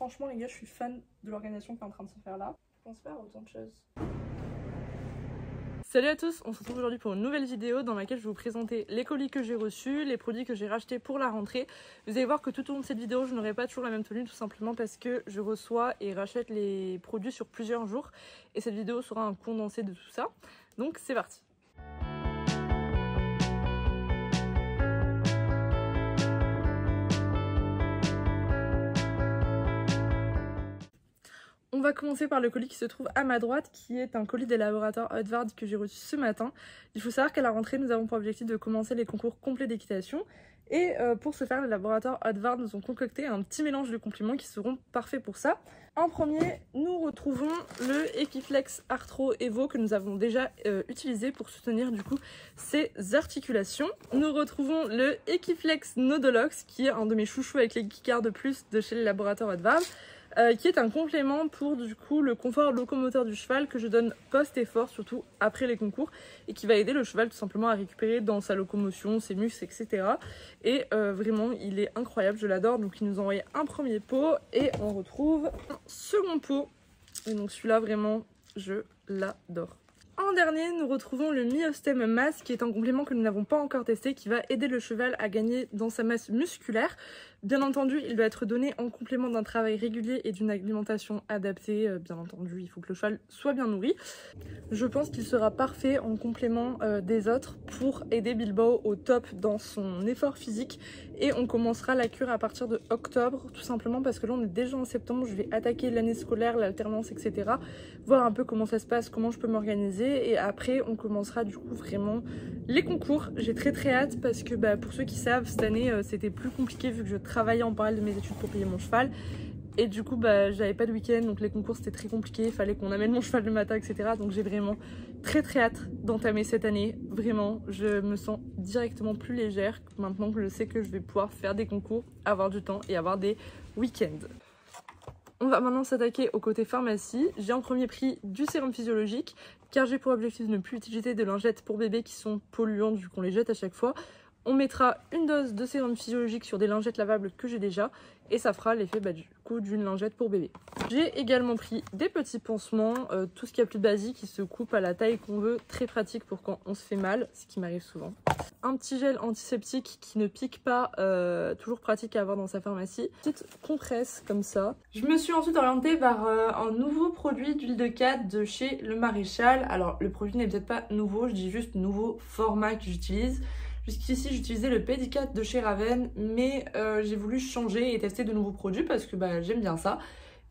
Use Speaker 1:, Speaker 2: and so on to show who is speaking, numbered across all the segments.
Speaker 1: franchement les gars, je suis fan de l'organisation qui est en train de se faire là. Je pense pas à autant de choses. Salut à tous, on se retrouve aujourd'hui pour une nouvelle vidéo dans laquelle je vais vous présenter les colis que j'ai reçus, les produits que j'ai rachetés pour la rentrée. Vous allez voir que tout au long de cette vidéo, je n'aurai pas toujours la même tenue, tout simplement parce que je reçois et rachète les produits sur plusieurs jours. Et cette vidéo sera un condensé de tout ça. Donc c'est parti. On va commencer par le colis qui se trouve à ma droite, qui est un colis des laboratoires Hotward que j'ai reçu ce matin. Il faut savoir qu'à la rentrée, nous avons pour objectif de commencer les concours complets d'équitation. Et pour ce faire, les laboratoires Hotward nous ont concocté un petit mélange de compléments qui seront parfaits pour ça. En premier, nous retrouvons le Equiflex Arthro Evo que nous avons déjà utilisé pour soutenir du coup ces articulations. Nous retrouvons le Equiflex Nodolox qui est un de mes chouchous avec les geekards de plus de chez les laboratoires Hotward. Qui est un complément pour du coup le confort locomoteur du cheval que je donne post-effort, surtout après les concours, et qui va aider le cheval tout simplement à récupérer dans sa locomotion, ses muscles, etc. Et vraiment, il est incroyable, je l'adore. Donc ils nous ont envoyé un premier pot et on retrouve un second pot. Et donc celui-là, vraiment, je l'adore. En dernier, nous retrouvons le Myostem Mass qui est un complément que nous n'avons pas encore testé qui va aider le cheval à gagner dans sa masse musculaire. Bien entendu, il doit être donné en complément d'un travail régulier et d'une alimentation adaptée. Bien entendu, il faut que le cheval soit bien nourri. Je pense qu'il sera parfait en complément des autres pour aider Bilbao au top dans son effort physique. Et on commencera la cure à partir de octobre, tout simplement parce que là on est déjà en septembre, je vais attaquer l'année scolaire, l'alternance, etc. Voir un peu comment ça se passe, comment je peux m'organiser. Et après on commencera du coup vraiment les concours. J'ai très hâte parce que pour ceux qui savent, cette année c'était plus compliqué vu que je travaillais en parallèle de mes études pour payer mon cheval. Et du coup j'avais pas de week-end, donc les concours c'était très compliqué, il fallait qu'on amène mon cheval le matin, etc. Donc j'ai vraiment très hâte d'entamer cette année. Vraiment, je me sens directement plus légère maintenant que je sais que je vais pouvoir faire des concours, avoir du temps et avoir des week-ends. On va maintenant s'attaquer au côté pharmacie. J'ai en premier pris du sérum physiologique car j'ai pour objectif de ne plus utiliser de lingettes pour bébés qui sont polluantes vu qu'on les jette à chaque fois. On mettra une dose de sérum physiologique sur des lingettes lavables que j'ai déjà et ça fera l'effet du coup d'une lingette pour bébé. J'ai également pris des petits pansements, tout ce qui est plus basique qui se coupe à la taille qu'on veut, très pratique pour quand on se fait mal, ce qui m'arrive souvent. Un petit gel antiseptique qui ne pique pas, toujours pratique à avoir dans sa pharmacie. Petite compresse comme ça. Je me suis ensuite orientée vers un nouveau produit d'huile de cade de chez Le Maréchal. Alors le produit n'est peut-être pas nouveau, je dis juste nouveau format que j'utilise. Jusqu'ici j'utilisais le Pédicat de chez Raven, mais j'ai voulu changer et tester de nouveaux produits parce que j'aime bien ça.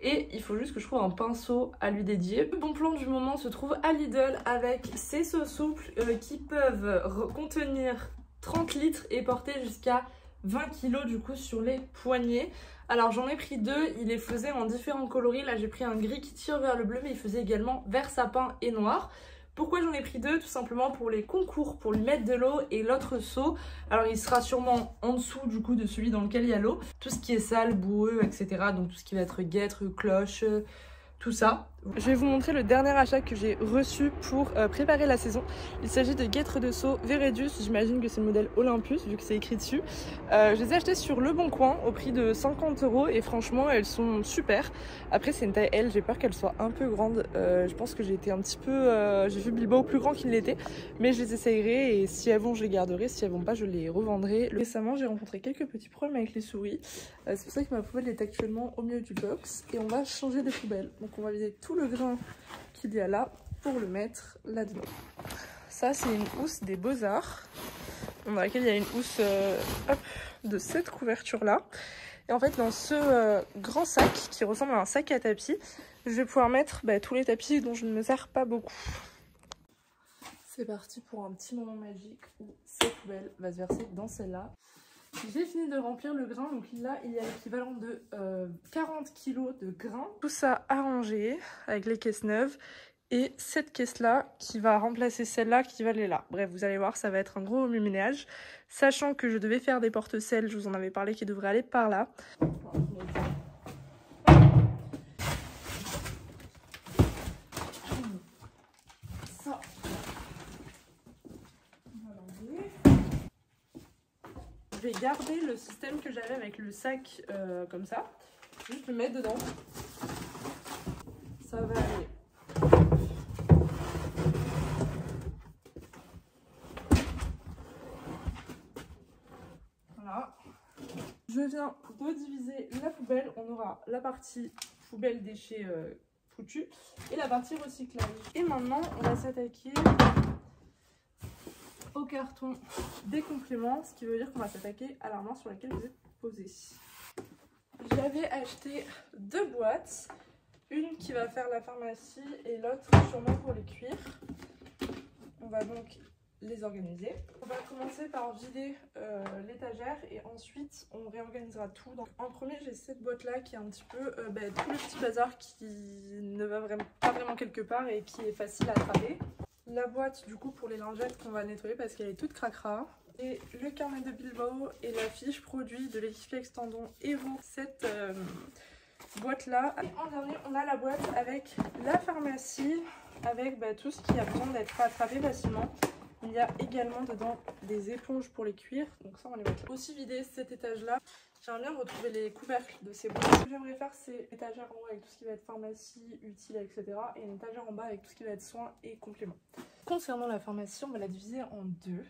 Speaker 1: Et il faut juste que je trouve un pinceau à lui dédier. Le bon plan du moment se trouve à Lidl avec ces seaux souples qui peuvent contenir 30 litres et porter jusqu'à 20 kg du coup sur les poignets. Alors j'en ai pris deux, il les faisait en différents coloris. Là j'ai pris un gris qui tire vers le bleu mais il faisait également vert sapin et noir. Pourquoi j'en ai pris deux? Tout simplement pour les concours, pour lui mettre de l'eau et l'autre seau. Alors il sera sûrement en dessous du coup de celui dans lequel il y a l'eau. Tout ce qui est sale, boueux, etc. Donc tout ce qui va être guêtre, cloche, tout ça. Je vais vous montrer le dernier achat que j'ai reçu pour préparer la saison. Il s'agit de guêtres de seau Veredus, j'imagine que c'est le modèle Olympus vu que c'est écrit dessus. Je les ai achetées sur Le Bon Coin au prix de 50 € et franchement elles sont super. Après c'est une taille L, j'ai peur qu'elles soient un peu grandes. Je pense que j'ai été un petit peu... j'ai vu Bilbao plus grand qu'il l'était, mais je les essayerai et si elles vont je les garderai, si elles vont pas je les revendrai. Récemment j'ai rencontré quelques petits problèmes avec les souris. C'est pour ça que ma poubelle est actuellement au milieu du box et on va changer de poubelle. Donc on va vider tout le grain qu'il y a là pour le mettre là-dedans. Ça c'est une housse des Beaux-Arts dans laquelle il y a une housse de cette couverture là et en fait dans ce grand sac qui ressemble à un sac à tapis je vais pouvoir mettre tous les tapis dont je ne me sers pas beaucoup. C'est parti pour un petit moment magique où cette poubelle va se verser dans celle-là. J'ai fini de remplir le grain, donc là il y a l'équivalent de 40 kg de grain. Tout ça arrangé avec les caisses neuves et cette caisse là qui va remplacer celle-là qui va aller là. Bref, vous allez voir, ça va être un gros remue-ménage. Sachant que je devais faire des porte-selles, je vous en avais parlé, qui devraient aller par là. Ça. Je vais garder le système que j'avais avec le sac comme ça. Juste le mettre dedans. Ça va aller. Voilà. Je viens de diviser la poubelle. On aura la partie poubelle déchets foutus et la partie recyclage. Et maintenant, on va s'attaquer au carton des compléments, ce qui veut dire qu'on va s'attaquer à l'armoire sur laquelle vous êtes posé. J'avais acheté 2 boîtes, une qui va faire la pharmacie et l'autre sûrement pour les cuirs. On va donc les organiser. On va commencer par vider l'étagère et ensuite on réorganisera tout. Donc, en premier, j'ai cette boîte là qui est un petit peu tout le petit bazar qui ne va pas vraiment quelque part et qui est facile à attraper. La boîte du coup pour les lingettes qu'on va nettoyer parce qu'elle est toute cracra. Et le carnet de Bilbao et la fiche produit de l'Equiflex Tendon Evo. Cette boîte là. Et en dernier, on a la boîte avec la pharmacie, avec tout ce qui a besoin d'être attrapé facilement. Il y a également dedans des éponges pour les cuirs, donc ça on va les mettre là. Aussi vider cet étage là. J'aimerais bien retrouver les couvercles de ces boîtes. Ce que j'aimerais faire, c'est étagère en haut avec tout ce qui va être pharmacie, utile, etc. Et une étagère en bas avec tout ce qui va être soins et compléments. Concernant la pharmacie, on va la diviser en deux.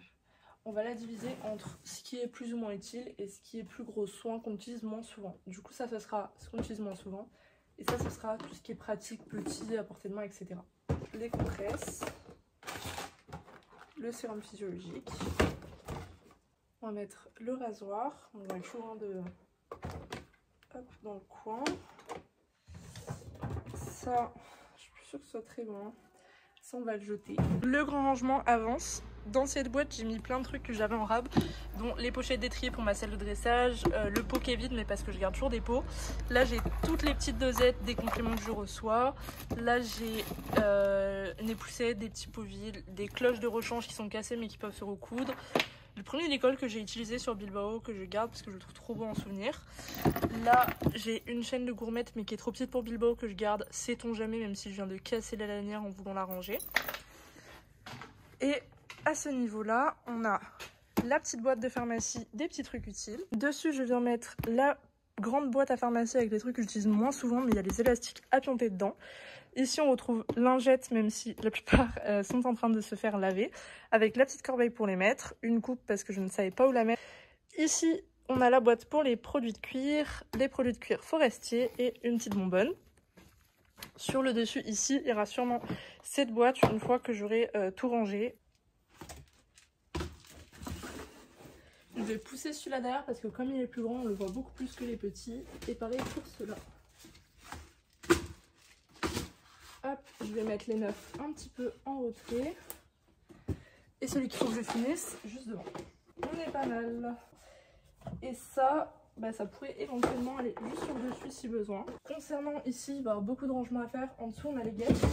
Speaker 1: On va la diviser entre ce qui est plus ou moins utile et ce qui est plus gros soin qu'on utilise moins souvent. Du coup ça sera ce qu'on utilise moins souvent. Et ça, ce sera tout ce qui est pratique, petit, à portée de main, etc. Les compresses. Le sérum physiologique. On va mettre le rasoir. On va le choix de dans le coin. Ça, je suis plus sûre que ce soit très bon. Ça, on va le jeter. Le grand rangement avance. Dans cette boîte, j'ai mis plein de trucs que j'avais en rab, dont les pochettes d'étrier pour ma salle de dressage, le pot qui est vide, mais parce que je garde toujours des pots. Là, j'ai toutes les petites dosettes des compléments que je reçois. Là, j'ai une époussette, des petits pots vides, des cloches de rechange qui sont cassées mais qui peuvent se recoudre. Le premier d'école que j'ai utilisé sur Bilbao, que je garde parce que je le trouve trop beau en souvenir. Là, j'ai une chaîne de gourmette mais qui est trop petite pour Bilbao que je garde, sait-on jamais, même si je viens de casser la lanière en voulant la ranger. Et à ce niveau-là, on a la petite boîte de pharmacie, des petits trucs utiles. Dessus, je viens mettre la grande boîte à pharmacie avec les trucs que j'utilise moins souvent, mais il y a les élastiques à pianter dedans. Ici, on retrouve lingettes, même si la plupart sont en train de se faire laver, avec la petite corbeille pour les mettre, une coupe parce que je ne savais pas où la mettre. Ici, on a la boîte pour les produits de cuir, les produits de cuir forestier et une petite bonbonne. Sur le dessus, ici, il y aura sûrement cette boîte une fois que j'aurai tout rangé. Je vais pousser celui-là derrière parce que comme il est plus grand, on le voit beaucoup plus que les petits. Et pareil pour ceux-là. Hop, je vais mettre les neufs un petit peu en retrait. Et celui qu'il faut que je finisse, juste devant. On est pas mal. Et ça, ça pourrait éventuellement aller juste sur le dessus si besoin. Concernant ici, il va y avoir beaucoup de rangements à faire. En dessous, on a les guêtres.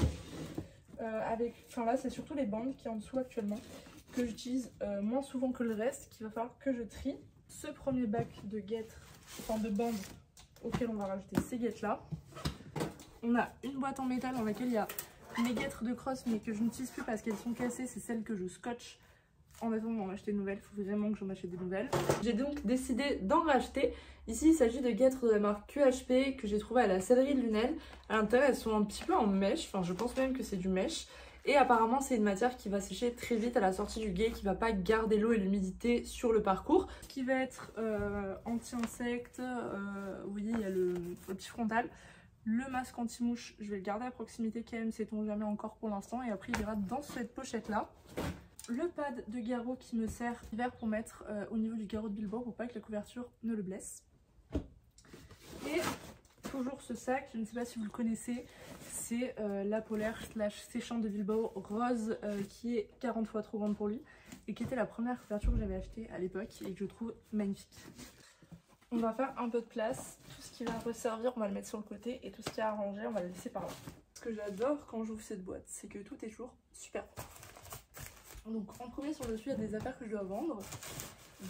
Speaker 1: Là, c'est surtout les bandes qui est en dessous actuellement, que j'utilise moins souvent que le reste, qu'il va falloir que je trie. Ce premier bac de guêtres, de bandes auquel on va rajouter ces guêtres là. On a une boîte en métal dans laquelle il y a mes guêtres de crosse mais que je n'utilise plus parce qu'elles sont cassées, c'est celles que je scotche en attendant d'en acheter de nouvelles. Il faut vraiment que j'en achète des nouvelles. J'ai donc décidé d'en racheter. Ici il s'agit de guêtres de la marque QHP que j'ai trouvé à la sellerie de Lunel. À l'intérieur elles sont un petit peu en mèche, je pense même que c'est du mèche. Et apparemment c'est une matière qui va sécher très vite à la sortie du guet, qui va pas garder l'eau et l'humidité sur le parcours. Qui va être anti-insectes, oui il y a le petit frontal. Le masque anti-mouche, je vais le garder à proximité quand même, sait-on jamais encore pour l'instant. Et après il ira dans cette pochette là. Le pad de garrot qui me sert l'hiver pour mettre au niveau du garrot de Bilbao pour pas que la couverture ne le blesse. Et toujours ce sac, je ne sais pas si vous le connaissez, c'est la polaire / séchante de Bilbao rose qui est 40 fois trop grande pour lui et qui était la première couverture que j'avais achetée à l'époque et que je trouve magnifique. On va faire un peu de place, tout ce qui va resservir on va le mettre sur le côté et tout ce qui est à ranger on va le laisser par là. Ce que j'adore quand j'ouvre cette boîte, c'est que tout est toujours super propre. Donc en premier sur le dessus il y a des affaires que je dois vendre,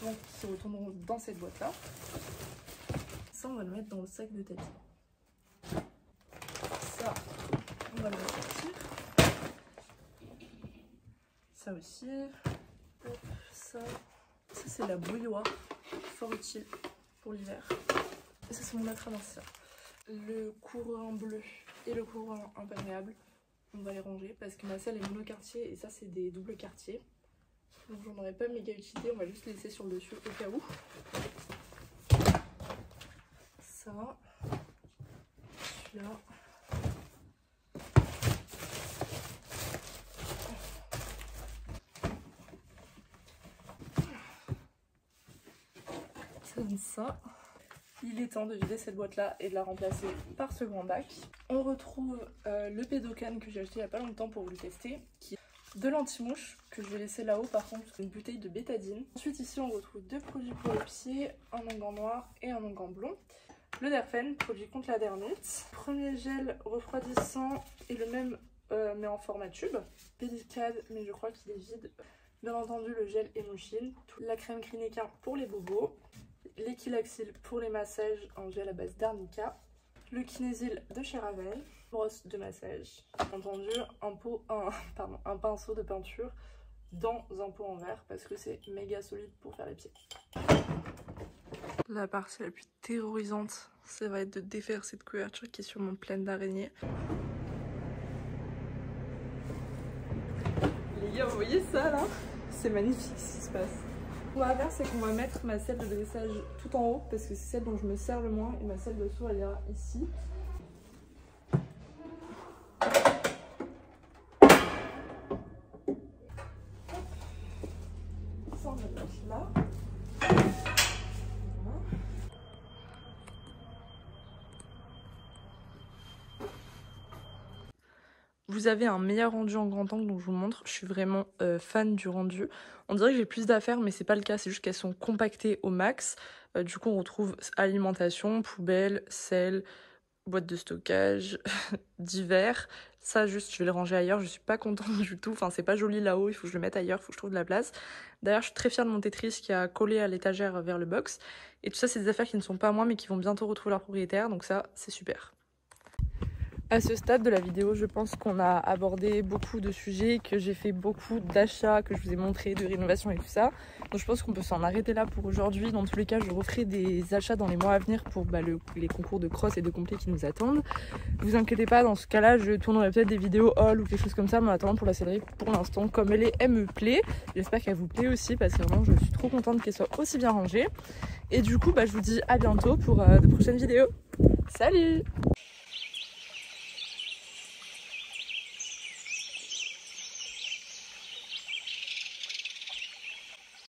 Speaker 1: donc qui se retourneront dans cette boîte là. Ça on va le mettre dans le sac de tapis. Ça on va le ressortir. Ça aussi. Hop, ça c'est la bouilloire, fort utile pour l'hiver. Et ça c'est mon matras d'ancien. le couronne bleu et le couronne imperméable. On va les ranger parce que ma selle est monoquartier et ça c'est des doubles quartiers. Donc j'en aurais pas méga utilisé, on va juste les laisser sur le dessus au cas où. Ça, celui-là. Ça donne ça. Il est temps de vider cette boîte là et de la remplacer par ce grand bac. On retrouve le pédocan que j'ai acheté il n'y a pas longtemps pour vous le tester, qui est de l'anti-mouche que je vais laisser là-haut, par contre une bouteille de bétadine. Ensuite ici on retrouve deux produits pour les pieds, un onguent noir et un onguent blond. Le Derfen, produit contre la dermite. Premier gel refroidissant et le même mais en format tube. Pédicade, mais je crois qu'il est vide. Bien entendu le gel Emouchine. La crème Clinica pour les bobos. L'équilaxil pour les massages en gel à base d'arnica. Le Kinésil de chez Ravel. Brosse de massage. Bien entendu un pinceau de peinture dans un pot en verre parce que c'est méga solide pour faire les pieds. La partie la plus terrorisante, ça va être de défaire cette couverture qui est sûrement pleine d'araignées. Les gars, vous voyez ça là? C'est magnifique ce qui se passe. Ce qu'on va faire, c'est qu'on va mettre ma selle de dressage tout en haut parce que c'est celle dont je me sers le moins et ma selle de saut elle ira ici. Ça on va le mettre là. Vous avez un meilleur rendu en grand angle, donc je vous montre. Je suis vraiment fan du rendu. On dirait que j'ai plus d'affaires, mais c'est pas le cas. C'est juste qu'elles sont compactées au max. Du coup, on retrouve alimentation, poubelle, sel, boîte de stockage, divers. Ça, juste, je vais le ranger ailleurs. Je suis pas contente du tout. Enfin, c'est pas joli là-haut. Il faut que je le mette ailleurs. Il faut que je trouve de la place. D'ailleurs, je suis très fière de mon Tetris qui a collé à l'étagère vers le box. Et tout ça, c'est des affaires qui ne sont pas à moi, mais qui vont bientôt retrouver leur propriétaire. Donc ça, c'est super. À ce stade de la vidéo, je pense qu'on a abordé beaucoup de sujets, que j'ai fait beaucoup d'achats, que je vous ai montré, de rénovation et tout ça. Donc je pense qu'on peut s'en arrêter là pour aujourd'hui. Dans tous les cas, je referai des achats dans les mois à venir pour les concours de cross et de complet qui nous attendent. Ne vous inquiétez pas, dans ce cas-là, je tournerai peut-être des vidéos haul ou quelque chose comme ça, mais en attendant pour la sellerie, pour l'instant, comme elle est, elle me plaît. J'espère qu'elle vous plaît aussi, parce que vraiment, je suis trop contente qu'elle soit aussi bien rangée. Et du coup, je vous dis à bientôt pour de prochaines vidéos. Salut!